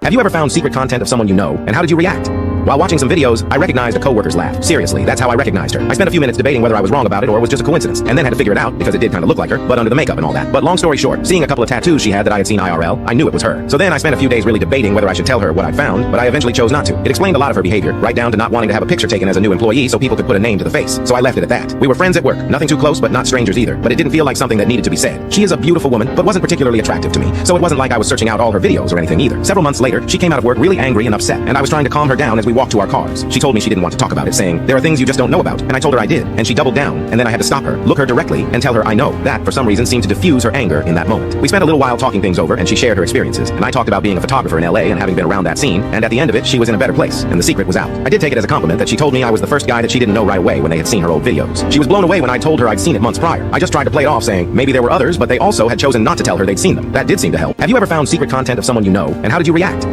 Have you ever found secret content of someone you know, and how did you react? While watching some videos, I recognized a coworker's laugh. Seriously, that's how I recognized her. I spent a few minutes debating whether I was wrong about it or it was just a coincidence, and then had to figure it out because it did kind of look like her, but under the makeup and all that. But long story short, seeing a couple of tattoos she had that I had seen IRL, I knew it was her. So then I spent a few days really debating whether I should tell her what I found, but I eventually chose not to. It explained a lot of her behavior, right down to not wanting to have a picture taken as a new employee so people could put a name to the face. So I left it at that. We were friends at work, nothing too close, but not strangers either. But it didn't feel like something that needed to be said. She is a beautiful woman, but wasn't particularly attractive to me, so it wasn't like I was searching out all her videos or anything either. Several months later, she came out of work really angry and upset, and I was trying to calm her down as we walked to our cars. She told me she didn't want to talk about it, saying, there are things you just don't know about, and I told her I did, and she doubled down, and then I had to stop her, look her directly, and tell her I know. That, for some reason, seemed to diffuse her anger in that moment. We spent a little while talking things over, and she shared her experiences, and I talked about being a photographer in LA and having been around that scene, and at the end of it, she was in a better place, and the secret was out. I did take it as a compliment that she told me I was the first guy that she didn't know right away when they had seen her old videos. She was blown away when I told her I'd seen it months prior. I just tried to play it off saying, maybe there were others, but they also had chosen not to tell her they'd seen them. That did seem to help. Have you ever found secret content of someone you know, and how did you react?